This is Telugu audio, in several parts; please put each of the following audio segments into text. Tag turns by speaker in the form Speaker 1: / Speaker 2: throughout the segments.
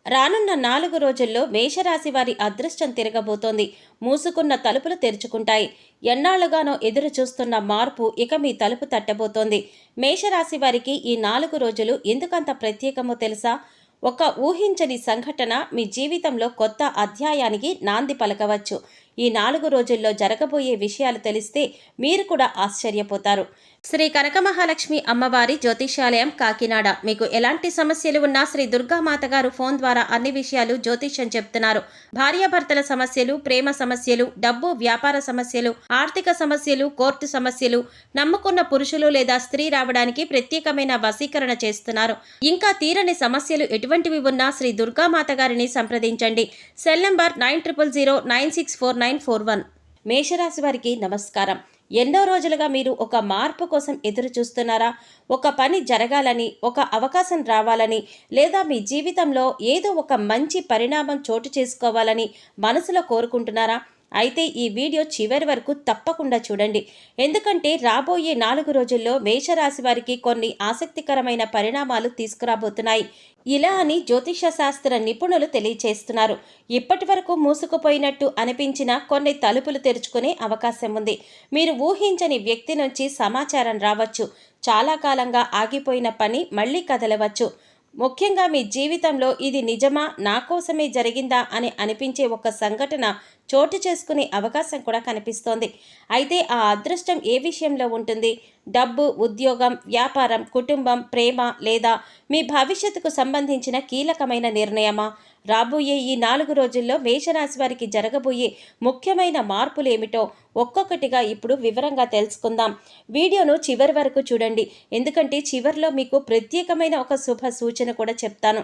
Speaker 1: రానున్న 4 రోజుల్లో మేషరాశి వారి అదృష్టం తిరగబోతోంది. మూసుకున్న తలుపులు తెరుచుకుంటాయి. ఎన్నాళ్లుగానో ఎదురు చూస్తున్న మార్పు ఇక మీ తలుపు తట్టబోతోంది. మేషరాశి వారికి ఈ 4 రోజులు ఎందుకంత ప్రత్యేకమో తెలుసా? ఒక ఊహించని సంఘటన మీ జీవితంలో కొత్త అధ్యాయానికి నాంది పలకవచ్చు. ఈ 4 రోజుల్లో జరగబోయే విషయాలు తెలిస్తే మీరు కూడా ఆశ్చర్యపోతారు. శ్రీ కనకమహాలక్ష్మి అమ్మవారి జ్యోతిష్యాలయం కాకినాడ. మీకు ఎలాంటి సమస్యలు ఉన్నా శ్రీ దుర్గామాత గారు ఫోన్ ద్వారా అన్ని విషయాలు జ్యోతిష్యం చెప్తున్నారు. భార్యాభర్తల సమస్యలు, ప్రేమ సమస్యలు, డబ్బు వ్యాపార సమస్యలు, ఆర్థిక సమస్యలు, కోర్టు సమస్యలు, నమ్ముకున్న పురుషులు లేదా స్త్రీ రావడానికి ప్రత్యేకమైన వశీకరణ చేస్తున్నారు. ఇంకా తీరని సమస్యలు ఎటువంటివి ఉన్నా శ్రీ దుర్గామాత గారిని సంప్రదించండి. Cell number 9000964941. మేషరాశి వారికి నమస్కారం. ఎన్నో రోజులుగా మీరు ఒక మార్పు కోసం ఎదురు చూస్తున్నారా? ఒక పని జరగాలని, ఒక అవకాశం రావాలని, లేదా మీ జీవితంలో ఏదో ఒక మంచి పరిణామం చోటు చేసుకోవాలని మనసులో కోరుకుంటున్నారా? అయితే ఈ వీడియో చివరి వరకు తప్పకుండా చూడండి. ఎందుకంటే రాబోయే 4 రోజుల్లో మేషరాశి వారికి కొన్ని ఆసక్తికరమైన పరిణామాలు తీసుకురాబోతున్నాయి. ఇలా అని జ్యోతిష శాస్త్ర నిపుణులు తెలియచేస్తున్నారు. ఇప్పటి వరకు మూసుకుపోయినట్టు అనిపించిన కొన్ని తలుపులు తెరుచుకునే అవకాశం ఉంది. మీరు ఊహించని వ్యక్తి నుంచి సమాచారం రావచ్చు. చాలా కాలంగా ఆగిపోయిన పని మళ్ళీ కదలవచ్చు. ముఖ్యంగా మీ జీవితంలో ఇది నిజమా, నా కోసమే జరిగిందా అని అనిపించే ఒక సంఘటన చోటు చేసుకునే అవకాశం కూడా కనిపిస్తోంది. అయితే ఆ అదృష్టం ఏ విషయంలో ఉంటుంది? డబ్బు, ఉద్యోగం, వ్యాపారం, కుటుంబం, ప్రేమ లేదా మీ భవిష్యత్తుకు సంబంధించిన కీలకమైన నిర్ణయమా? రాబోయే ఈ 4 రోజుల్లో మేషరాశి వారికి జరగబోయే ముఖ్యమైన మార్పులు ఏమిటో ఒక్కొక్కటిగా ఇప్పుడు వివరంగా తెలుసుకుందాం. వీడియోను చివరి వరకు చూడండి. ఎందుకంటే చివరిలో మీకు ప్రత్యేకమైన ఒక శుభ సూచన కూడా చెప్తాను.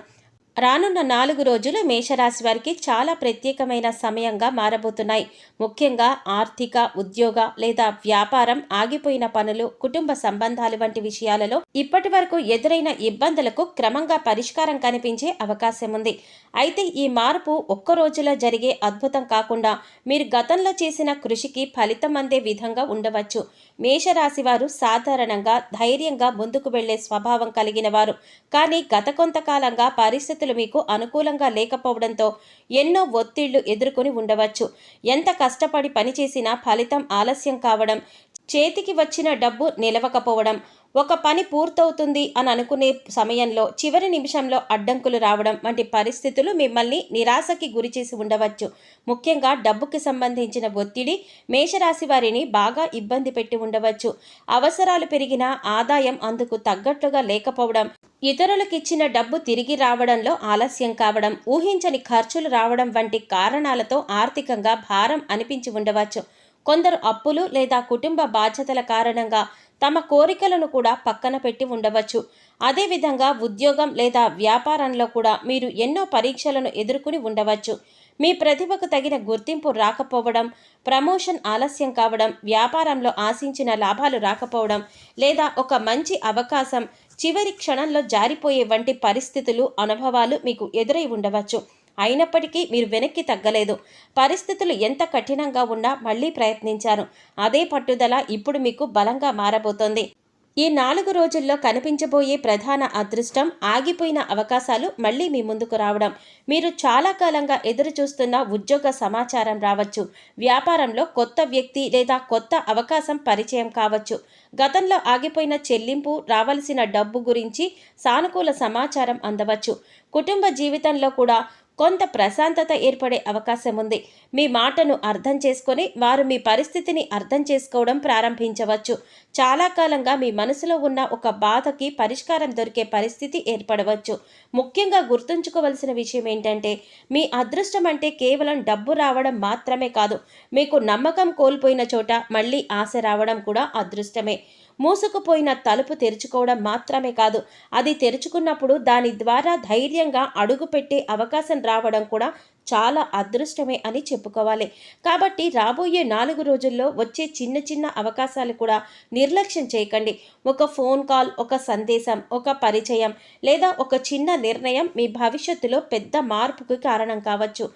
Speaker 1: రానున్న 4 రోజులు మేషరాశి వారికి చాలా ప్రత్యేకమైన సమయంగా మారబోతున్నాయి. ముఖ్యంగా ఆర్థిక, ఉద్యోగ లేదా వ్యాపారం, ఆగిపోయిన పనులు, కుటుంబ సంబంధాలు వంటి విషయాలలో ఇప్పటి వరకు ఎదురైన ఇబ్బందులకు క్రమంగా పరిష్కారం కనిపించే అవకాశం ఉంది. అయితే ఈ మార్పు ఒక్క రోజులో జరిగే అద్భుతం కాకుండా మీరు గతంలో చేసిన కృషికి ఫలితం అందే విధంగా ఉండవచ్చు. మేషరాశి వారు సాధారణంగా ధైర్యంగా ముందుకు వెళ్లే స్వభావం కలిగిన వారు. కానీ గత కొంతకాలంగా పరిస్థితులు మీకు అనుకూలంగా లేకపోవడంతో ఎన్నో ఒత్తిళ్లు ఎదుర్కొని ఉండవచ్చు. ఎంత కష్టపడి పనిచేసినా ఫలితం ఆలస్యం కావడం, చేతికి వచ్చిన డబ్బు నిలవకపోవడం, ఒక పని పూర్తవుతుంది అని అనుకునే సమయంలో చివరి నిమిషంలో అడ్డంకులు రావడం వంటి పరిస్థితులు మిమ్మల్ని నిరాశకి గురిచేసి ఉండవచ్చు. ముఖ్యంగా డబ్బుకి సంబంధించిన ఒత్తిడి మేషరాశి వారిని బాగా ఇబ్బంది పెట్టి ఉండవచ్చు. అవసరాలు పెరిగినా ఆదాయం అందుకు తగ్గట్లుగా లేకపోవడం, ఇతరులకిచ్చిన డబ్బు తిరిగి రావడంలో ఆలస్యం కావడం, ఊహించని ఖర్చులు రావడం వంటి కారణాలతో ఆర్థికంగా భారం అనిపించి ఉండవచ్చు. కొందరు అప్పులు లేదా కుటుంబ బాధ్యతల కారణంగా తమ కోరికలను కూడా పక్కన పెట్టి ఉండవచ్చు. అదేవిధంగా ఉద్యోగం లేదా వ్యాపారంలో కూడా మీరు ఎన్నో పరీక్షలను ఎదుర్కొని ఉండవచ్చు. మీ ప్రతిభకు తగిన గుర్తింపు రాకపోవడం, ప్రమోషన్ ఆలస్యం కావడం, వ్యాపారంలో ఆశించిన లాభాలు రాకపోవడం లేదా ఒక మంచి అవకాశం చివరి క్షణంలో జారిపోయే వంటి పరిస్థితులు, అనుభవాలు మీకు ఎదురై ఉండవచ్చు. అయినప్పటికీ మీరు వెనక్కి తగ్గలేదు. పరిస్థితులు ఎంత కఠినంగా ఉన్నా మళ్ళీ ప్రయత్నించారు. అదే పట్టుదల ఇప్పుడు మీకు బలంగా మారబోతోంది. ఈ 4 రోజుల్లో కనిపించబోయే ప్రధాన అదృష్టం, ఆగిపోయిన అవకాశాలు మళ్ళీ మీ ముందుకు రావడం, మీరు చాలా కాలంగా ఎదురు చూస్తున్న ఉద్యోగ సమాచారం రావచ్చు, వ్యాపారంలో కొత్త వ్యక్తి లేదా కొత్త అవకాశం పరిచయం కావచ్చు, గతంలో ఆగిపోయిన చెల్లింపు, రావలసిన డబ్బు గురించి సానుకూల సమాచారం అందవచ్చు. కుటుంబ జీవితంలో కూడా కొంత ప్రశాంతత ఏర్పడే అవకాశం ఉంది. మీ మాటను అర్థం చేసుకొని వారు మీ పరిస్థితిని అర్థం చేసుకోవడం ప్రారంభించవచ్చు. చాలా కాలంగా మీ మనసులో ఉన్న ఒక బాధకి పరిష్కారం దొరికే పరిస్థితి ఏర్పడవచ్చు. ముఖ్యంగా గుర్తుంచుకోవలసిన విషయం ఏంటంటే, మీ అదృష్టం అంటే కేవలం డబ్బు రావడం మాత్రమే కాదు. మీకు నమ్మకం కోల్పోయిన చోట మళ్ళీ ఆశ రావడం కూడా అదృష్టమే. మూసుకుపోయిన తలుపు తెరుచుకోవడం మాత్రమే కాదు, అది తెరుచుకున్నప్పుడు దాని ద్వారా ధైర్యంగా అడుగుపెట్టే అవకాశం రావడం కూడా చాలా అదృష్టమే అని చెప్పుకోవాలి. కాబట్టి రాబోయే 4 రోజుల్లో వచ్చే చిన్న చిన్న అవకాశాలు కూడా నిర్లక్ష్యం చేయకండి. ఒక ఫోన్ కాల్, ఒక సందేశం, ఒక పరిచయం లేదా ఒక చిన్న నిర్ణయం మీ భవిష్యత్తులో పెద్ద మార్పుకు కారణం కావచ్చు.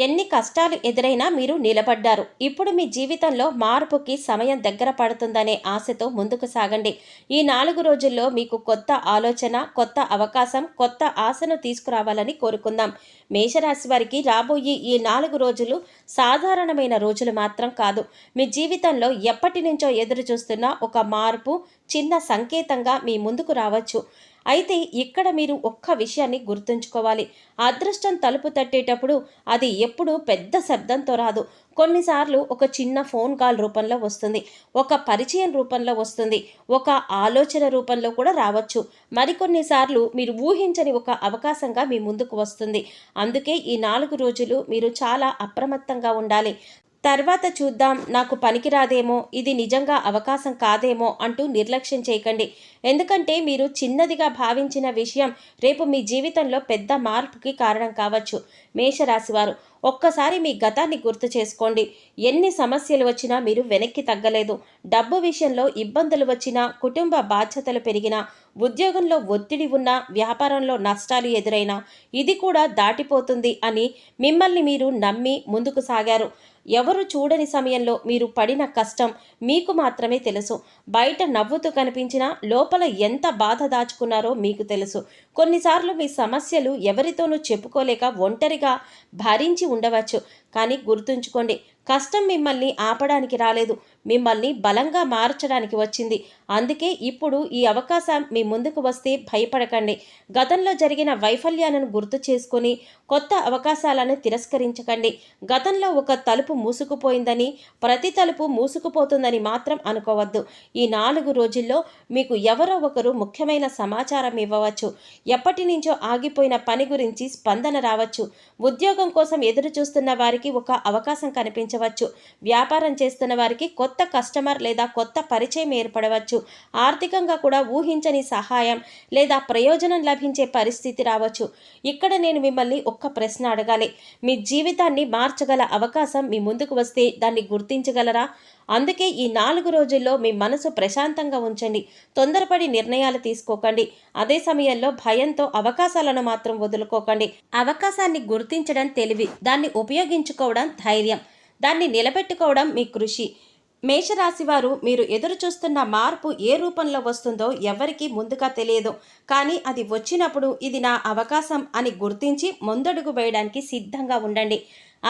Speaker 1: ఎన్ని కష్టాలు ఎదురైనా మీరు నిలబడ్డారు. ఇప్పుడు మీ జీవితంలో మార్పుకి సమయం దగ్గర పడుతుందనే ఆశతో ముందుకు సాగండి. ఈ 4 రోజుల్లో మీకు కొత్త ఆలోచన, కొత్త అవకాశం, కొత్త ఆశను తీసుకురావాలని కోరుకుందాం. మేషరాశి వారికి రాబోయే ఈ 4 రోజులు సాధారణమైన రోజులు మాత్రం కాదు. మీ జీవితంలో ఎప్పటి నుంచో ఎదురు చూస్తున్న ఒక మార్పు చిన్న సంకేతంగా మీ ముందుకు రావచ్చు. అయితే ఇక్కడ మీరు ఒక్క విషయాన్ని గుర్తుంచుకోవాలి. అదృష్టం తలుపు తట్టేటప్పుడు అది ఎప్పుడూ పెద్ద శబ్దంతో రాదు. కొన్నిసార్లు ఒక చిన్న ఫోన్ కాల్ రూపంలో వస్తుంది, ఒక పరిచయం రూపంలో వస్తుంది, ఒక ఆలోచన రూపంలో కూడా రావచ్చు. మరికొన్నిసార్లు మీరు ఊహించని ఒక అవకాశంగా మీ ముందుకు వస్తుంది. అందుకే ఈ 4 రోజులు మీరు చాలా అప్రమత్తంగా ఉండాలి. తర్వాత చూద్దాం, నాకు పనికిరాదేమో, ఇది నిజంగా అవకాశం కాదేమో అంటూ నిర్లక్ష్యం చేయకండి. ఎందుకంటే మీరు చిన్నదిగా భావించిన విషయం రేపు మీ జీవితంలో పెద్ద మార్పుకి కారణం కావచ్చు. మేషరాశివారు ఒక్కసారి మీ గతాన్ని గుర్తు చేసుకోండి. ఎన్ని సమస్యలు వచ్చినా మీరు వెనక్కి తగ్గలేదు. డబ్బు విషయంలో ఇబ్బందులు వచ్చినా, కుటుంబ బాధ్యతలు పెరిగినా, ఉద్యోగంలో ఒత్తిడి ఉన్నా, వ్యాపారంలో నష్టాలు ఎదురైనా ఇది కూడా దాటిపోతుంది అని మిమ్మల్ని మీరు నమ్మి ముందుకు సాగారు. ఎవరు చూడని సమయంలో మీరు పడిన కష్టం మీకు మాత్రమే తెలుసు. బయట నవ్వుతూ కనిపించినా లోపల ఎంత బాధ దాచుకున్నారో మీకు తెలుసు. కొన్నిసార్లు మీ సమస్యలు ఎవరితోనూ చెప్పుకోలేక ఒంటరిగా భరించి ఉండవచ్చు. కానీ గుర్తుంచుకోండి, కష్టం మిమ్మల్ని ఆపడానికి రాలేదు, మిమ్మల్ని బలంగా మార్చడానికి వచ్చింది. అందుకే ఇప్పుడు ఈ అవకాశం మీ ముందుకు వస్తే భయపడకండి. గతంలో జరిగిన వైఫల్యాలను గుర్తు చేసుకొని కొత్త అవకాశాలను తిరస్కరించకండి. గతంలో ఒక తలుపు మూసుకుపోయిందని, ప్రతి తలుపు మూసుకుపోతుందని మాత్రం అనుకోవద్దు. ఈ 4 రోజుల్లో మీకు ఎవరో ఒకరు ముఖ్యమైన సమాచారం ఇవ్వవచ్చు. ఎప్పటి నుంచో ఆగిపోయిన పని గురించి స్పందన రావచ్చు. ఉద్యోగం కోసం ఎదురు చూస్తున్న వారికి ఒక అవకాశం కనిపించవచ్చు. వ్యాపారం చేస్తున్న వారికి కొత్త కస్టమర్ లేదా కొత్త పరిచయం ఏర్పడవచ్చు. ఆర్థికంగా కూడా ఊహించని సహాయం లేదా ప్రయోజనం లభించే పరిస్థితి రావచ్చు. ఇక్కడ నేను మిమ్మల్ని ఒక్క ప్రశ్న అడగాలి. మీ జీవితాన్ని మార్చగల అవకాశం మీ ముందుకు వస్తే దాన్ని గుర్తించగలరా? అందుకే ఈ 4 రోజుల్లో మీ మనసు ప్రశాంతంగా ఉంచండి. తొందరపడి నిర్ణయాలు తీసుకోకండి. అదే సమయంలో భయంతో అవకాశాలను మాత్రం వదులుకోకండి. అవకాశాన్ని గుర్తించడం తెలివి, దాన్ని ఉపయోగించుకోవడం ధైర్యం, దాన్ని నిలబెట్టుకోవడం మీ కృషి. మేషరాశివారు మీరు ఎదురు చూస్తున్న మార్పు ఏ రూపంలో వస్తుందో ఎవరికీ ముందుగా తెలియదు. కానీ అది వచ్చినప్పుడు ఇది నా అవకాశం అని గుర్తించి ముందడుగు వేయడానికి సిద్ధంగా ఉండండి.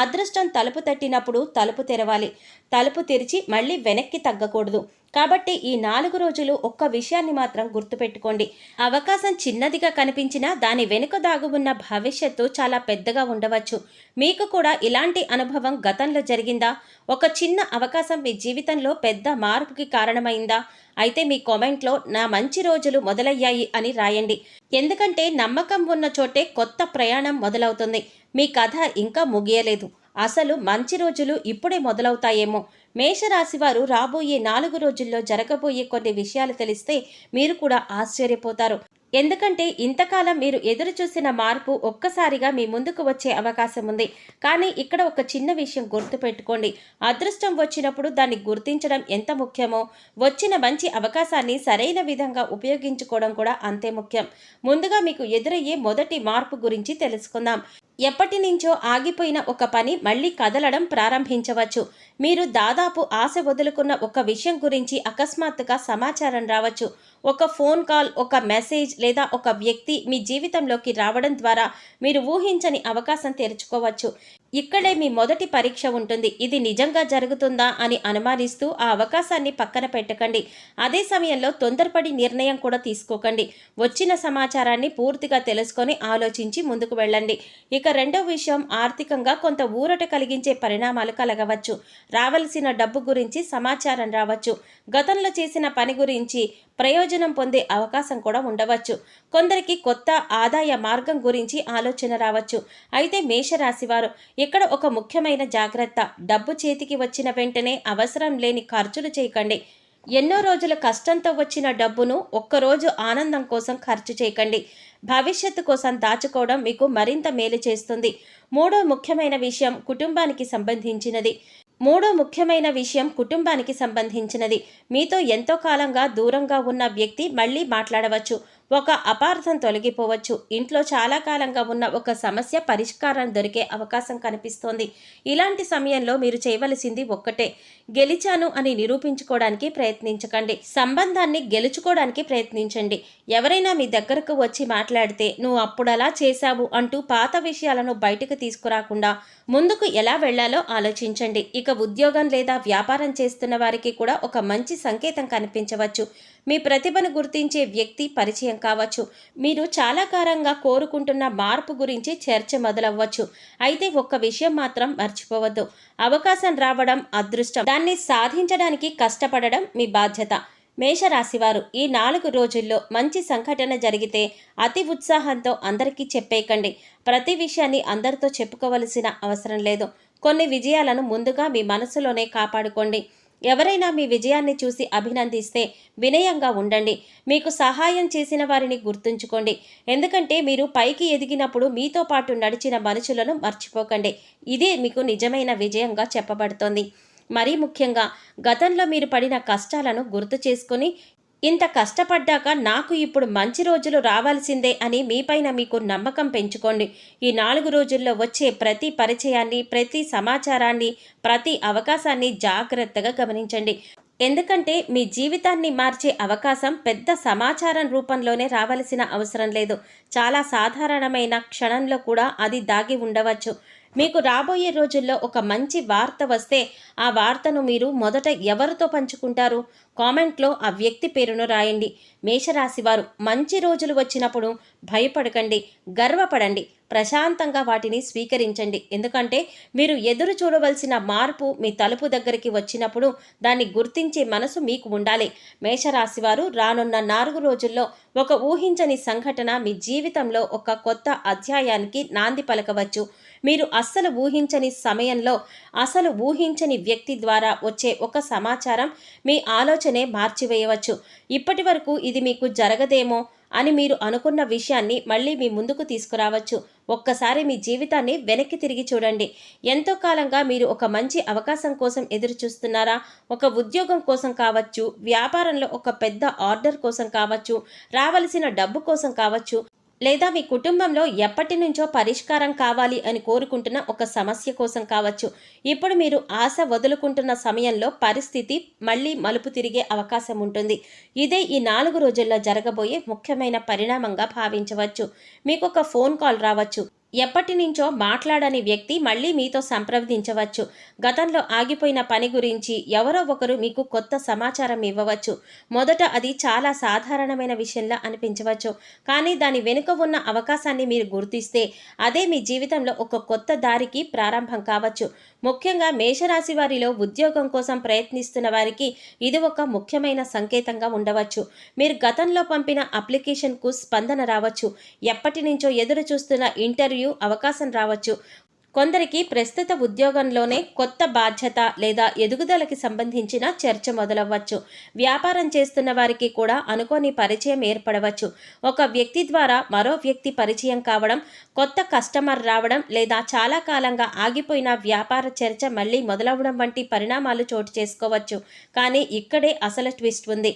Speaker 1: అదృష్టం తలుపు తట్టినప్పుడు తలుపు తెరవాలి. తలుపు తెరిచి మళ్ళీ వెనక్కి తగ్గకూడదు. కాబట్టి ఈ 4 రోజులు ఒక్క విషయాన్ని మాత్రం గుర్తుపెట్టుకోండి. అవకాశం చిన్నదిగా కనిపించినా దాని వెనుక దాగి ఉన్న భవిష్యత్తు చాలా పెద్దగా ఉండవచ్చు. మీకు కూడా ఇలాంటి అనుభవం గతంలో జరిగిందా? ఒక చిన్న అవకాశం మీ జీవితంలో పెద్ద మార్పుకి కారణమైందా? అయితే మీ కామెంట్లో నా మంచి రోజులు మొదలయ్యాయి అని రాయండి. ఎందుకంటే నమ్మకం ఉన్న చోటే కొత్త ప్రయాణం మొదలవుతుంది. మీ కథ ఇంకా ముగియలేదు. అసలు మంచి రోజులు ఇప్పుడే మొదలవుతాయేమో. మేషరాశివారు రాబోయే 4 రోజుల్లో జరగబోయే కొన్ని విషయాలు తెలిస్తే మీరు కూడా ఆశ్చర్యపోతారు. ఎందుకంటే ఇంతకాలం మీరు ఎదురు చూసిన మార్పు ఒక్కసారిగా మీ ముందుకు వచ్చే అవకాశం ఉంది. కానీ ఇక్కడ ఒక చిన్న విషయం గుర్తుపెట్టుకోండి. అదృష్టం వచ్చినప్పుడు దాన్ని గుర్తించడం ఎంత ముఖ్యమో, వచ్చిన మంచి అవకాశాన్ని సరైన విధంగా ఉపయోగించుకోవడం కూడా అంతే ముఖ్యం. ముందుగా మీకు ఎదురయ్యే మొదటి మార్పు గురించి తెలుసుకుందాం. ఎప్పటి నుంచో ఆగిపోయిన ఒక పని మళ్ళీ కదలడం ప్రారంభించవచ్చు. మీరు దాదాపు ఆశ వదులుకున్న ఒక విషయం గురించి అకస్మాత్తుగా సమాచారం రావచ్చు. ఒక ఫోన్ కాల్, ఒక మెసేజ్ లేదా ఒక వ్యక్తి మీ జీవితంలోకి రావడం ద్వారా మీరు ఊహించని అవకాశం తెరుచుకోవచ్చు. ఇక్కడే మీ మొదటి పరీక్ష ఉంటుంది. ఇది నిజంగా జరుగుతుందా అని అనుమానిస్తూ ఆ అవకాశాన్ని పక్కన పెట్టకండి. అదే సమయంలో తొందరపడి నిర్ణయం కూడా తీసుకోకండి. వచ్చిన సమాచారాన్ని పూర్తిగా తెలుసుకొని ఆలోచించి ముందుకు వెళ్ళండి. ఇక రెండవ విషయం, ఆర్థికంగా కొంత ఊరట కలిగించే పరిణామాలు కలగవచ్చు. రావలసిన డబ్బు గురించి సమాచారం రావచ్చు. గతంలో చేసిన పని గురించి ప్రయోజనం పొందే అవకాశం కూడా ఉండవచ్చు. కొందరికి కొత్త ఆదాయ మార్గం గురించి ఆలోచన రావచ్చు. అయితే మేషరాశివారు ఇక్కడ ఒక ముఖ్యమైన జాగ్రత్త, డబ్బు చేతికి వచ్చిన వెంటనే అవసరం లేని ఖర్చులు చేయకండి. ఎన్నో రోజుల కష్టంతో వచ్చిన డబ్బును ఒక్కరోజు ఆనందం కోసం ఖర్చు చేయకండి. భవిష్యత్తు కోసం దాచుకోవడం మీకు మరింత మేలు చేస్తుంది. మూడో ముఖ్యమైన విషయం కుటుంబానికి సంబంధించినది. మీతో ఎంతో కాలంగా దూరంగా ఉన్న వ్యక్తి మళ్ళీ మాట్లాడవచ్చు. ఒక అపార్థం తొలగిపోవచ్చు. ఇంట్లో చాలా కాలంగా ఉన్న ఒక సమస్య పరిష్కారం దొరికే అవకాశం కనిపిస్తోంది. ఇలాంటి సమయంలో మీరు చేయవలసింది ఒక్కటే, గెలిచాను అని నిరూపించుకోవడానికి ప్రయత్నించకండి. సంబంధాన్ని గెలుచుకోవడానికి ప్రయత్నించండి. ఎవరైనా మీ దగ్గరకు వచ్చి మాట్లాడితే నువ్వు అప్పుడలా చేశావు అంటూ పాత విషయాలను బయటకు తీసుకురాకుండా ముందుకు ఎలా వెళ్లాలో ఆలోచించండి. ఇక ఉద్యోగం లేదా వ్యాపారం చేస్తున్న వారికి కూడా ఒక మంచి సంకేతం కనిపించవచ్చు. మీ ప్రతిభను గుర్తించే వ్యక్తి పరిచయం కావచ్చు. మీరు చాలా కాలంగా కోరుకుంటున్న మార్పు గురించి చర్చ మొదలవ్వచ్చు. అయితే ఒక్క విషయం మాత్రం మర్చిపోవద్దు, అవకాశం రావడం అదృష్టం, దాన్ని సాధించడానికి కష్టపడడం మీ బాధ్యత. మేషరాశివారు ఈ 4 రోజుల్లో మంచి సంఘటన జరిగితే అతి ఉత్సాహంతో అందరికీ చెప్పేయకండి. ప్రతి విషయాన్ని అందరితో చెప్పుకోవలసిన అవసరం లేదు. కొన్ని విజయాలను ముందుగా మీ మనసులోనే కాపాడుకోండి. ఎవరైనా మీ విజయాన్ని చూసి అభినందిస్తే వినయంగా ఉండండి. మీకు సహాయం చేసిన వారిని గుర్తుంచుకోండి. ఎందుకంటే మీరు పైకి ఎదిగినప్పుడు మీతో పాటు నడిచిన మనుషులను మర్చిపోకండి. ఇదే మీకు నిజమైన విజయంగా చెప్పబడుతోంది. మరీ ముఖ్యంగా గతంలో మీరు పడిన కష్టాలను గుర్తు చేసుకొని, ఇంత కష్టపడ్డాక నాకు ఇప్పుడు మంచి రోజులు రావాల్సిందే అని మీపైన మీకు నమ్మకం పెంచుకోండి. ఈ 4 రోజుల్లో వచ్చే ప్రతి పరిచయాన్ని, ప్రతి సమాచారాన్ని, ప్రతి అవకాశాన్ని జాగ్రత్తగా గమనించండి. ఎందుకంటే మీ జీవితాన్ని మార్చే అవకాశం పెద్ద సమాచారం రూపంలోనే రావాల్సిన అవసరం లేదు. చాలా సాధారణమైన క్షణంలో కూడా అది దాగి ఉండవచ్చు. మీకు రాబోయే రోజుల్లో ఒక మంచి వార్త వస్తే ఆ వార్తను మీరు మొదట ఎవరితో పంచుకుంటారు? కామెంట్లో ఆ వ్యక్తి పేరును రాయండి. మేషరాశివారు మంచి రోజులు వచ్చినప్పుడు భయపడకండి, గర్వపడండి, ప్రశాంతంగా వాటిని స్వీకరించండి. ఎందుకంటే మీరు ఎదురు చూడవలసిన మార్పు మీ తలుపు దగ్గరికి వచ్చినప్పుడు దాన్ని గుర్తించే మనసు మీకు ఉండాలి. మేషరాశివారు రానున్న 4 రోజుల్లో ఒక ఊహించని సంఘటన మీ జీవితంలో ఒక కొత్త అధ్యాయానికి నాంది పలకవచ్చు. మీరు అస్సలు ఊహించని సమయంలో అసలు ఊహించని వ్యక్తి ద్వారా వచ్చే ఒక సమాచారం మీ ఆలోచనే మార్చివేయవచ్చు. ఇప్పటి వరకు ఇది మీకు జరగదేమో అని మీరు అనుకున్న విషయాన్ని మళ్ళీ మీ ముందుకు తీసుకురావచ్చు. ఒక్కసారి మీ జీవితాన్ని వెనక్కి తిరిగి చూడండి. ఎంతో కాలంగా మీరు ఒక మంచి అవకాశం కోసం ఎదురు చూస్తున్నారా? ఒక ఉద్యోగం కోసం కావచ్చు, వ్యాపారంలో ఒక పెద్ద ఆర్డర్ కోసం కావచ్చు, రావలసిన డబ్బు కోసం కావచ్చు, లేదా మీ కుటుంబంలో ఎప్పటి నుంచో పరిష్కారం కావాలి అని కోరుకుంటున్న ఒక సమస్య కోసం కావచ్చు. ఇప్పుడు మీరు ఆశ వదులుకుంటున్న సమయంలో పరిస్థితి మళ్ళీ మలుపు తిరిగే అవకాశం ఉంటుంది. ఇదే ఈ 4 రోజుల్లో జరగబోయే ముఖ్యమైన పరిణామంగా భావించవచ్చు. మీకు ఒక ఫోన్ కాల్ రావచ్చు. ఎప్పటి నుంచో మాట్లాడని వ్యక్తి మళ్ళీ మీతో సంప్రదించవచ్చు. గతంలో ఆగిపోయిన పని గురించి ఎవరో ఒకరు మీకు కొత్త సమాచారం ఇవ్వవచ్చు. మొదట అది చాలా సాధారణమైన విషయంలా అనిపించవచ్చు. కానీ దాని వెనుక ఉన్న అవకాశాన్ని మీరు గుర్తిస్తే అదే మీ జీవితంలో ఒక కొత్త దారికి ప్రారంభం కావచ్చు. ముఖ్యంగా మేషరాశి వారిలో ఉద్యోగం కోసం ప్రయత్నిస్తున్న వారికి ఇది ఒక ముఖ్యమైన సంకేతంగా ఉండవచ్చు. మీరు గతంలో పంపిన అప్లికేషన్కు స్పందన రావచ్చు. ఎప్పటి నుంచో ఎదురు చూస్తున్న ఇంటర్వ్యూ అవకాశం రావచ్చు. కొందరికి ప్రస్తుత ఉద్యోగంలోనే కొత్త బాధ్యత లేదా ఎదుగుదలకి సంబంధించిన చర్చ మొదలవ్వచ్చు. వ్యాపారం చేస్తున్న వారికి కూడా అనుకోని పరిచయం ఏర్పడవచ్చు. ఒక వ్యక్తి ద్వారా మరో వ్యక్తి పరిచయం కావడం, కొత్త కస్టమర్ రావడం లేదా చాలా కాలంగా ఆగిపోయిన వ్యాపార చర్చ మళ్ళీ మొదలవడం వంటి పరిణామాలు చోటు చేసుకోవచ్చు. కానీ ఇక్కడే అసలు ట్విస్ట్ ఉంది.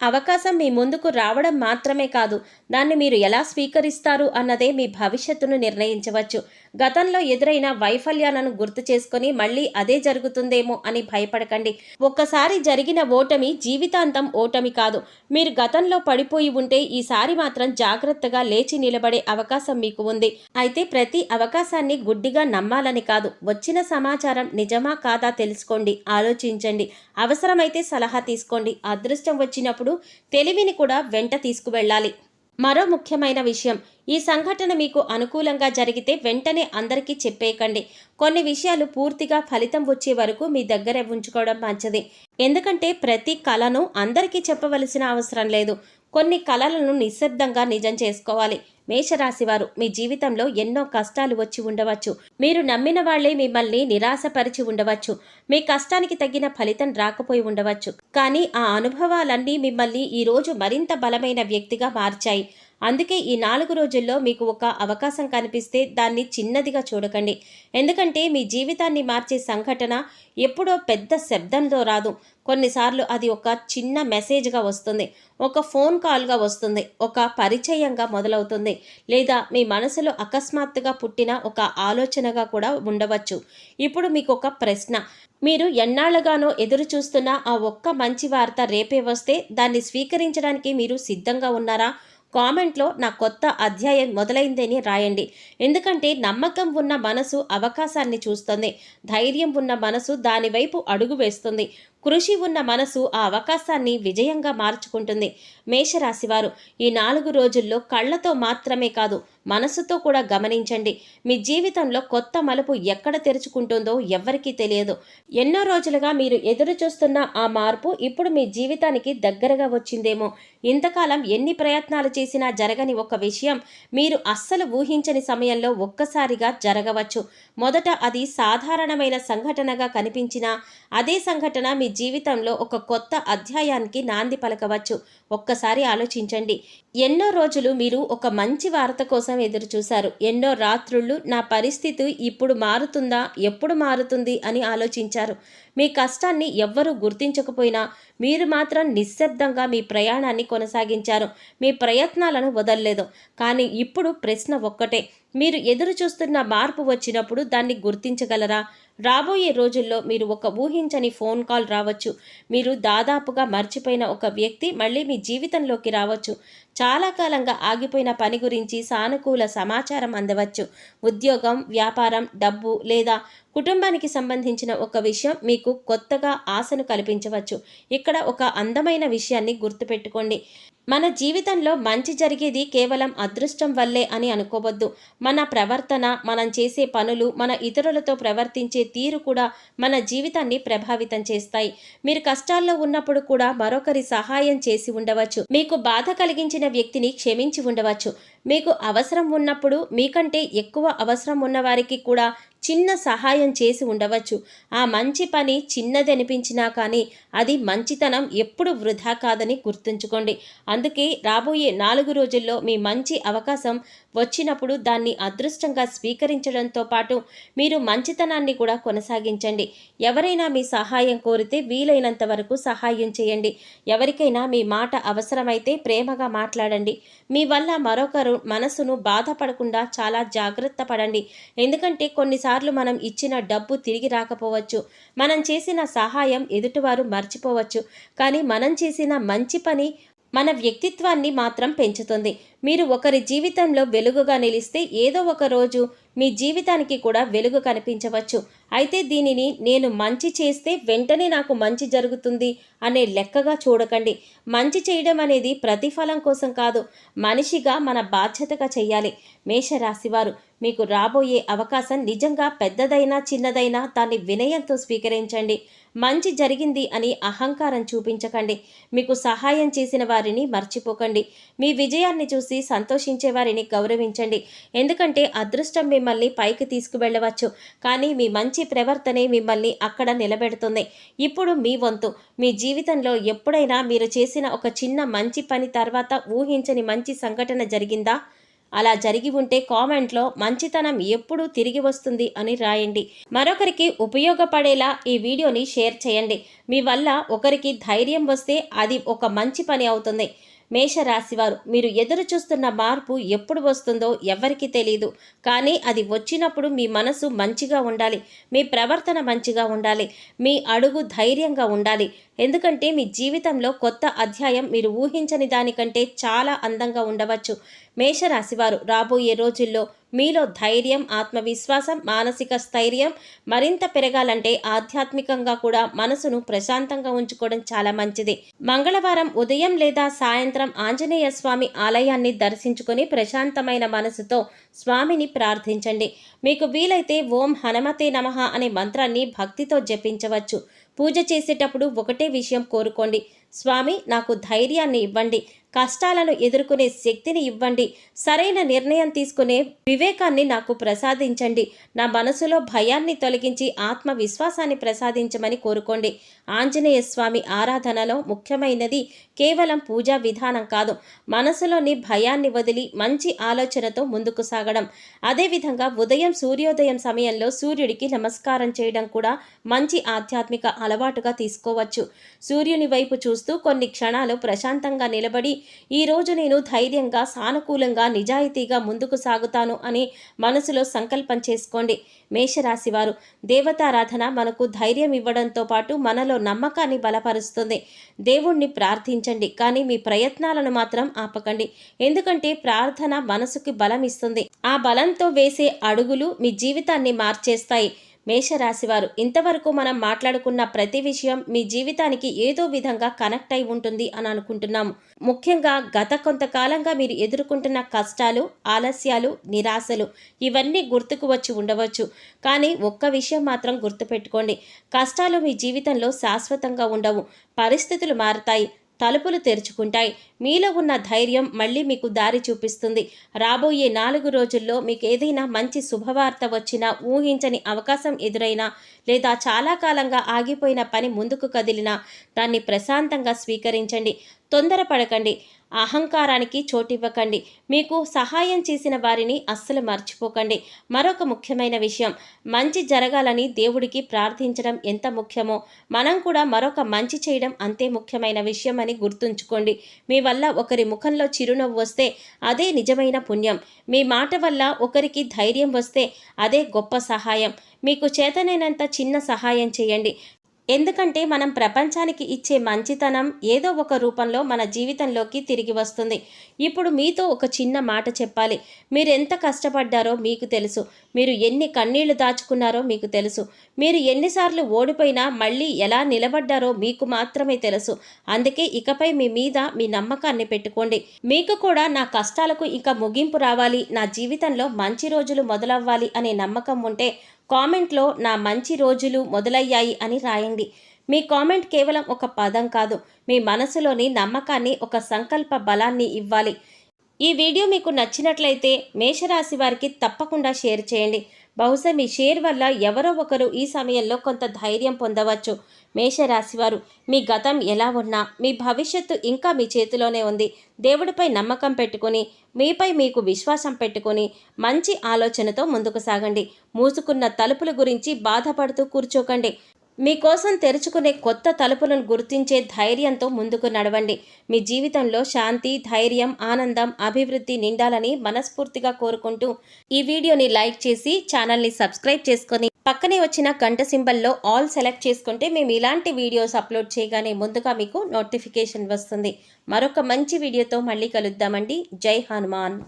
Speaker 1: అవకాశం మీ ముందుకు రావడం మాత్రమే కాదు, దాన్ని మీరు ఎలా స్వీకరిస్తారు అన్నదే మీ భవిష్యత్తును నిర్ణయించవచ్చు. గతంలో ఎదురైన వైఫల్యాలను గుర్తు చేసుకొని మళ్ళీ అదే జరుగుతుందేమో అని భయపడకండి. ఒక్కసారి జరిగిన ఓటమి జీవితాంతం ఓటమి కాదు. మీరు గతంలో పడిపోయి ఉంటే ఈసారి మాత్రం జాగ్రత్తగా లేచి నిలబడే అవకాశం మీకు ఉంది. అయితే ప్రతి అవకాశాన్ని గుడ్డిగా నమ్మాలని కాదు, వచ్చిన సమాచారం నిజమా కాదా తెలుసుకోండి, ఆలోచించండి, అవసరమైతే సలహా తీసుకోండి. అదృష్టం వచ్చినప్పుడు తెలివిని కూడా వెంట తీసుకువెళ్ళాలి. మరో ముఖ్యమైన విషయం, ఈ సంఘటన మీకు అనుకూలంగా జరిగితే వెంటనే అందరికీ చెప్పేయకండి. కొన్ని విషయాలు పూర్తిగా ఫలితం వచ్చే వరకు మీ దగ్గరే ఉంచుకోవడం మంచిది. ఎందుకంటే ప్రతి కళను అందరికీ చెప్పవలసిన అవసరం లేదు. కొన్ని కళలను నిశ్శబ్దంగా నిజం చేసుకోవాలి. మేషరాశివారు మీ జీవితంలో ఎన్నో కష్టాలు వచ్చి ఉండవచ్చు. మీరు నమ్మిన వాళ్లే మిమ్మల్ని నిరాశపరిచి ఉండవచ్చు. మీ కష్టానికి తగిన ఫలితం రాకపోయి ఉండవచ్చు. కానీ ఆ అనుభవాలన్నీ మిమ్మల్ని ఈరోజు మరింత బలమైన వ్యక్తిగా మార్చాయి. అందుకే ఈ 4 రోజుల్లో మీకు ఒక అవకాశం కనిపిస్తే దాన్ని చిన్నదిగా చూడకండి. ఎందుకంటే మీ జీవితాన్ని మార్చే సంఘటన ఎప్పుడో పెద్ద శబ్దంతో రాదు. కొన్నిసార్లు అది ఒక చిన్న మెసేజ్గా వస్తుంది, ఒక ఫోన్ కాల్గా వస్తుంది, ఒక పరిచయంగా మొదలవుతుంది, లేదా మీ మనసులో అకస్మాత్తుగా పుట్టిన ఒక ఆలోచనగా కూడా ఉండవచ్చు. ఇప్పుడు మీకు ఒక ప్రశ్న, మీరు ఎన్నాళ్ళగానో ఎదురు చూస్తున్న ఆ ఒక్క మంచి వార్త రేపే వస్తే దాన్ని స్వీకరించడానికి మీరు సిద్ధంగా ఉన్నారా? కామెంట్లో నా కొత్త అధ్యాయం మొదలైందని రాయండి. ఎందుకంటే నమ్మకం ఉన్న మనసు అవకాశాన్ని చూస్తుంది, ధైర్యం ఉన్న మనసు దానివైపు అడుగు వేస్తుంది, కృషి ఉన్న మనసు ఆ అవకాశాన్ని విజయంగా మార్చుకుంటుంది. మేషరాశివారు ఈ 4 రోజుల్లో కళ్ళతో మాత్రమే కాదు, మనసుతో కూడా గమనించండి. మీ జీవితంలో కొత్త మలుపు ఎక్కడ తెరుచుకుంటుందో ఎవ్వరికీ తెలియదు. ఎన్నో రోజులుగా మీరు ఎదురు చూస్తున్న ఆ మార్పు ఇప్పుడు మీ జీవితానికి దగ్గరగా వచ్చిందేమో. ఇంతకాలం ఎన్ని ప్రయత్నాలు చేసినా జరగని ఒక విషయం మీరు అస్సలు ఊహించని సమయంలో ఒక్కసారిగా జరగవచ్చు. మొదట అది సాధారణమైన సంఘటనగా కనిపించినా అదే సంఘటన మీ జీవితంలో ఒక కొత్త అధ్యాయానికి నాంది పలకవచ్చు. ఒక్కసారి ఆలోచించండి. ఎన్నో రోజులు మీరు ఒక మంచి వార్త కోసం ఎదురు చూశారు. ఎన్నో రాత్రుళ్ళు నా పరిస్థితి ఇప్పుడు మారుతుందా, ఎప్పుడు మారుతుంది అని ఆలోచించారు. మీ కష్టాన్ని ఎవ్వరూ గుర్తించకపోయినా మీరు మాత్రం నిశ్శబ్దంగా మీ ప్రయాణాన్ని కొనసాగించారు. మీ ప్రయత్నాలను వదల్లేదు. కానీ ఇప్పుడు ప్రశ్న ఒక్కటే, మీరు ఎదురు చూస్తున్న మార్పు వచ్చినప్పుడు దాన్ని గుర్తించగలరా? రాబోయే రోజుల్లో మీరు ఒక ఊహించని ఫోన్ కాల్ రావచ్చు. మీరు దాదాపుగా మర్చిపోయిన ఒక వ్యక్తి మళ్ళీ మీ జీవితంలోకి రావచ్చు. చాలా కాలంగా ఆగిపోయిన పని గురించి సానుకూల సమాచారం అందవచ్చు. ఉద్యోగం, వ్యాపారం, డబ్బు లేదా కుటుంబానికి సంబంధించిన ఒక విషయం మీకు కొత్తగా ఆశను కల్పించవచ్చు. ఇక్కడ ఒక అందమైన విషయాన్ని గుర్తుపెట్టుకోండి. మన జీవితంలో మంచి జరిగేది కేవలం అదృష్టం వల్లే అని అనుకోవద్దు. మన ప్రవర్తన, మనం చేసే పనులు, మన ఇతరులతో ప్రవర్తించే తీరు కూడా మన జీవితాన్ని ప్రభావితం చేస్తాయి. మీరు కష్టాల్లో ఉన్నప్పుడు కూడా మరొకరి సహాయం చేసి ఉండవచ్చు. మీకు బాధ కలిగించిన వ్యక్తిని క్షమించి ఉండవచ్చు. మీకు అవసరం ఉన్నప్పుడు మీకంటే ఎక్కువ అవసరం ఉన్నవారికి కూడా చిన్న సహాయం చేసి ఉండవచ్చు. ఆ మంచి పని చిన్నదనిపించినా కానీ అది మంచితనం ఎప్పుడు వృధా కాదని గుర్తుంచుకోండి. అందుకే రాబోయే 4 రోజుల్లో మీ మంచి అవకాశం వచ్చినప్పుడు దాన్ని అదృష్టంగా స్వీకరించడంతో పాటు మీరు మంచితనాన్ని కూడా కొనసాగించండి. ఎవరైనా మీ సహాయం కోరితే వీలైనంత వరకు సహాయం చేయండి. ఎవరికైనా మీ మాట అవసరమైతే ప్రేమగా మాట్లాడండి. మీ వల్ల మరొకరు మనసును బాధపడకుండా చాలా జాగ్రత్త పడండి. ఎందుకంటే కొన్నిసార్లు మనం ఇచ్చిన డబ్బు తిరిగి రాకపోవచ్చు, మనం చేసిన సహాయం ఎదుటివారు మర్చిపోవచ్చు, కానీ మనం చేసిన మంచి పని మన వ్యక్తిత్వాన్ని మాత్రం పెంచుతుంది. మీరు ఒకరి జీవితంలో వెలుగుగా నిలిస్తే ఏదో ఒక రోజు మీ జీవితానికి కూడా వెలుగు కనిపించవచ్చు. అయితే దీనిని నేను మంచి చేస్తే వెంటనే నాకు మంచి జరుగుతుంది అనే లెక్కగా చూడకండి. మంచి చేయడం అనేది ప్రతిఫలం కోసం కాదు, మనిషిగా మన బాధ్యతగా చేయాలి. మేషరాశివారు మీకు రాబోయే అవకాశం నిజంగా పెద్దదైనా చిన్నదైనా దాన్ని వినయంతో స్వీకరించండి. మంచి జరిగింది అని అహంకారం చూపించకండి. మీకు సహాయం చేసిన వారిని మర్చిపోకండి. మీ విజయాన్ని చూసి సంతోషించే వారిని గౌరవించండి. ఎందుకంటే అదృష్టం మిమ్మల్ని పైకి తీసుకువెళ్ళవచ్చు, కానీ మీ మంచి ప్రవర్తనే మిమ్మల్ని అక్కడ నిలబెడుతుంది. ఇప్పుడు మీ వంతు. మీ జీవితంలో ఎప్పుడైనా మీరు చేసిన ఒక చిన్న మంచి పని తర్వాత ఊహించని మంచి సంఘటన జరిగిందా? అలా జరిగి ఉంటే కామెంట్లో మంచితనం ఎప్పుడు తిరిగి వస్తుంది అని రాయండి. మరొకరికి ఉపయోగపడేలా ఈ వీడియోని షేర్ చేయండి. మీ వల్ల ఒకరికి ధైర్యం వస్తే అది ఒక మంచి పని అవుతుంది. మేషరాశివారు మీరు ఎదురు చూస్తున్న మార్పు ఎప్పుడు వస్తుందో ఎవరికీ తెలియదు, కానీ అది వచ్చినప్పుడు మీ మనసు మంచిగా ఉండాలి, మీ ప్రవర్తన మంచిగా ఉండాలి, మీ అడుగు ధైర్యంగా ఉండాలి. ఎందుకంటే మీ జీవితంలో కొత్త అధ్యాయం మీరు ఊహించని దానికంటే చాలా అందంగా ఉండవచ్చు. మేషరాశివారు రాబోయే రోజుల్లో మీలో ధైర్యం, ఆత్మవిశ్వాసం, మానసిక స్థైర్యం మరింత పెరగాలంటే ఆధ్యాత్మికంగా కూడా మనసును ప్రశాంతంగా ఉంచుకోవడం చాలా మంచిది. మంగళవారం ఉదయం లేదా సాయంత్రం ఆంజనేయ స్వామి ఆలయాన్ని దర్శించుకొని ప్రశాంతమైన మనసుతో స్వామిని ప్రార్థించండి. మీకు వీలైతే ఓం హనుమతే నమః అనే మంత్రాన్ని భక్తితో జపించవచ్చు. పూజ చేసేటప్పుడు ఒకటే విషయం కోరుకోండి, స్వామి నాకు ధైర్యాన్ని ఇవ్వండి, కష్టాలను ఎదుర్కొనే శక్తిని ఇవ్వండి, సరైన నిర్ణయం తీసుకునే వివేకాన్ని నాకు ప్రసాదించండి, నా మనసులో భయాన్ని తొలగించి ఆత్మవిశ్వాసాన్ని ప్రసాదించమని కోరుకోండి. ఆంజనేయ స్వామి ఆరాధనలో ముఖ్యమైనది కేవలం పూజా విధానం కాదు, మనసులోని భయాన్ని వదిలి మంచి ఆలోచనతో ముందుకు సాగడం. అదేవిధంగా ఉదయం సూర్యోదయం సమయంలో సూర్యుడికి నమస్కారం చేయడం కూడా మంచి ఆధ్యాత్మిక అలవాటుగా తీసుకోవచ్చు. సూర్యుని వైపు చూస్తూ కొన్ని క్షణాలు ప్రశాంతంగా నిలబడి, ఈరోజు నేను ధైర్యంగా, సానుకూలంగా, నిజాయితీగా ముందుకు సాగుతాను అని మనసులో సంకల్పం చేసుకోండి. మేషరాశివారు, దేవతారాధన మనకు ధైర్యం ఇవ్వడంతో పాటు మనలో నమ్మకాన్ని బలపరుస్తుంది. దేవుణ్ణి ప్రార్థించండి, కానీ మీ ప్రయత్నాలను మాత్రం ఆపకండి. ఎందుకంటే ప్రార్థన మనసుకి బలం ఇస్తుంది. ఆ బలంతో వేసే అడుగులు మీ జీవితాన్ని మార్చేస్తాయి. మేషరాశివారు, ఇంతవరకు మనం మాట్లాడుకున్న ప్రతి విషయం మీ జీవితానికి ఏదో విధంగా కనెక్ట్ అయి ఉంటుంది అని అనుకుంటున్నాము. ముఖ్యంగా గత కొంతకాలంగా మీరు ఎదుర్కొంటున్న కష్టాలు, ఆలస్యాలు, నిరాశలు ఇవన్నీ గుర్తుకు వచ్చి ఉండవచ్చు. కానీ ఒక్క విషయం మాత్రం గుర్తుపెట్టుకోండి, కష్టాలు మీ జీవితంలో శాశ్వతంగా ఉండవు. పరిస్థితులు మారతాయి, తలుపులు తెరుచుకుంటాయి. మీలో ఉన్న ధైర్యం మళ్ళీ మీకు దారి చూపిస్తుంది. రాబోయే 4 రోజుల్లో మీకు ఏదైనా మంచి శుభవార్త వచ్చినా, ఊహించని అవకాశం ఎదురైనా, లేదా చాలా కాలంగా ఆగిపోయిన పని ముందుకు కదిలినా దాన్ని ప్రశాంతంగా స్వీకరించండి. తొందరపడకండి, అహంకారానికి చోటివ్వకండి. మీకు సహాయం చేసిన వారిని అస్సలు మర్చిపోకండి. మరొక ముఖ్యమైన విషయం, మంచి జరగాలని దేవుడికి ప్రార్థించడం ఎంత ముఖ్యమో మనం కూడా మరొక మంచి చేయడం అంతే ముఖ్యమైన విషయం అని గుర్తుంచుకోండి. మీ వల్ల ఒకరి ముఖంలో చిరునవ్వు వస్తే అదే నిజమైన పుణ్యం. మీ మాట వల్ల ఒకరికి ధైర్యం వస్తే అదే గొప్ప సహాయం. మీకు చేతనైనంత చిన్న సహాయం చేయండి. ఎందుకంటే మనం ప్రపంచానికి ఇచ్చే మంచితనం ఏదో ఒక రూపంలో మన జీవితంలోకి తిరిగి వస్తుంది. ఇప్పుడు మీతో ఒక చిన్న మాట చెప్పాలి. మీరు ఎంత కష్టపడ్డారో మీకు తెలుసు. మీరు ఎన్ని కన్నీళ్లు దాచుకున్నారో మీకు తెలుసు. మీరు ఎన్నిసార్లు ఓడిపోయినా మళ్ళీ ఎలా నిలబడ్డారో మీకు మాత్రమే తెలుసు. అందుకే ఇకపై మీ మీద మీ నమ్మకాన్ని పెట్టుకోండి. మీకు కూడా నా కష్టాలకు ఇక ముగింపు రావాలి, నా జీవితంలో మంచి రోజులు మొదలవ్వాలి అనే నమ్మకం ఉంటే కామెంట్లో నా మంచి రోజులు మొదలయ్యాయి అని రాయండి. మీ కామెంట్ కేవలం ఒక పదం కాదు, మీ మనసులోని నమ్మకాన్ని, ఒక సంకల్ప బలాన్ని ఇవ్వాలి. ఈ వీడియో మీకు నచ్చినట్లయితే మేషరాశి వారికి తప్పకుండా షేర్ చేయండి. బహుశా మీ షేర్ వల్ల ఎవరో ఒకరు ఈ సమయంలో కొంత ధైర్యం పొందవచ్చు. మేషరాశివారు, మీ గతం ఎలా ఉన్నా మీ భవిష్యత్తు ఇంకా మీ చేతిలోనే ఉంది. దేవుడిపై నమ్మకం పెట్టుకొని, మీపై మీకు విశ్వాసం పెట్టుకొని మంచి ఆలోచనతో ముందుకు సాగండి. మూసుకున్న తలుపుల గురించి బాధపడుతూ కూర్చోకండి. మీకోసం తెరుచుకునే కొత్త తలుపులను గుర్తించే ధైర్యంతో ముందుకు నడవండి. మీ జీవితంలో శాంతి, ధైర్యం, ఆనందం, అభివృద్ధి నిండాలని మనస్ఫూర్తిగా కోరుకుంటూ ఈ వీడియోని లైక్ చేసి ఛానల్ని సబ్స్క్రైబ్ చేసుకొని పక్కనే వచ్చిన గంట సింబల్లో ఆల్ సెలెక్ట్ చేసుకుంటే మేము ఇలాంటి వీడియోస్ అప్లోడ్ చేయగానే ముందుగా మీకు నోటిఫికేషన్ వస్తుంది. మరొక మంచి వీడియోతో మళ్ళీ కలుద్దామండి. జై హనుమాన్.